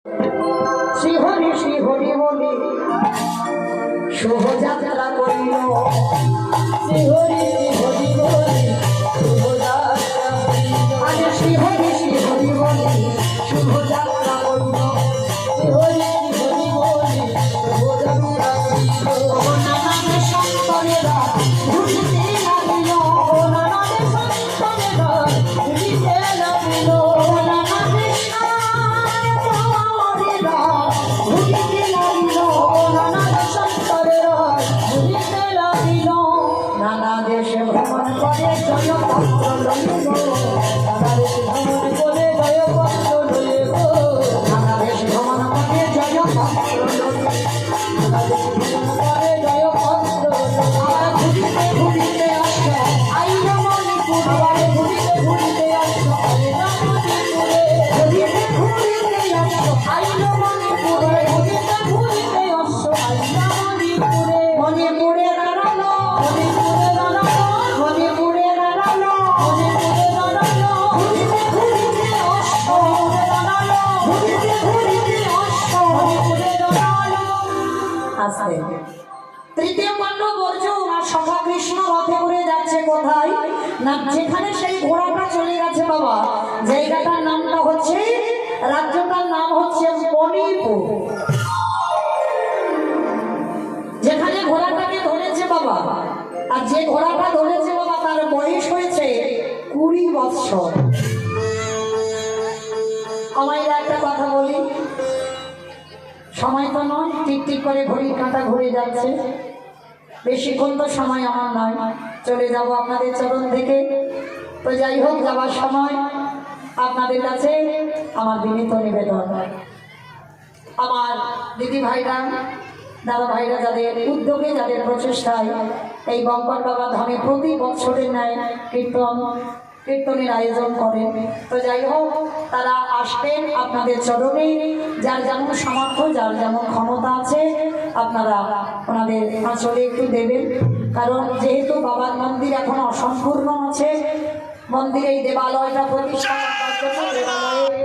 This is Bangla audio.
শ্রীহরি শ্রীহরি বলি শুভযাত্রা করিল, শ্রীহরি শ্রীহরি বলি শুভযাত্রা করিল, আজ শ্রীহরি শ্রীহরি বলি শুভযাত্রা করিল, শ্রীহরি শ্রীহরি বলি শুভযাত্রা করিল। নানাদের সন্তনেরা ঘুরিতে লাগিল, নানাদের সন্তনেরা ঘুরিতে লাগিল, নানাদের নানা দেশে ভ্রমণ করে জয় পত্র লইব, নানা দেশে ভ্রমণ করে জয় পত্র লইব, নানা দেশে ভ্রমণ করে জয় পত্র লইব, নানা দেশে ভ্রমণ করে জয় পত্র লইব। আবার ঘুরিতে ঘুরিতে আসো আইল মণিপুর, আবার ঘুরিতে ঘুরিতে আসো আইল মণিপুরে, ঘুরিতে ঘুরিতে আসো আইল মণিপুরে, ঘুরিতে ঘুরিতে আসো আইল মণিপুরে। মণিপুরে দাঁড়ালো, মণিপুরে দাঁড়ালো, মণিপুরে দাঁড়ালো, মণিপুরে দাঁড়ালো, ঘুরিতে ঘুরিতে আসো দাঁড়ালো, ঘুরিতে ঘুরিতে আসো মণিপুরে দাঁড়ালো। আসতে তৃতীয় পাণ্ডব অর্জুন আর সখা কৃষ্ণ রথে করে যাচ্ছে কোথায় না, যেখানে সেই ঘোড়াটা চলে গেছে বাবা, জায়গাটার নামটা হচ্ছে, রাজ্যটার নাম হচ্ছে মণিপুর। যেখানে ঘোড়াটাকে ধরেছে বাবা, আর যে ঘোড়াটা ধরেছে বাবা তার বয়স হয়েছে 20 বৎসর। আমায় একটা কথা বলি, সময় তো নয়, টিক টিক করে ঘড়ির কাঁটা ঘুরে যাচ্ছে, বেশিক্ষণ তো সময় আমার নয়, চলে যাব আপনাদের চরণ থেকে। তো যাই হোক, যাওয়ার সময় আপনাদের কাছে আমার বিনীত নিবেদন, আমার দিদি ভাইরা দাদা ভাইরা যাদের উদ্যোগে, যাদের প্রচেষ্টায় এই বঙ্কট বাবা ধামে প্রতি বছরের ন্যায় কীর্তনের আয়োজন করেন। তো যাই হোক, তারা আসবেন আপনাদের চরণে, যার যেমন সামর্থ্য, যার যেমন ক্ষমতা আছে আপনারা ওনাদের আঁচলে একটু দেবেন। কারণ যেহেতু বাবার মন্দির এখন অসম্পূর্ণ আছে, মন্দিরে এই দেবালয়টা প্রতিষ্ঠা করার জন্য দেবালয়ে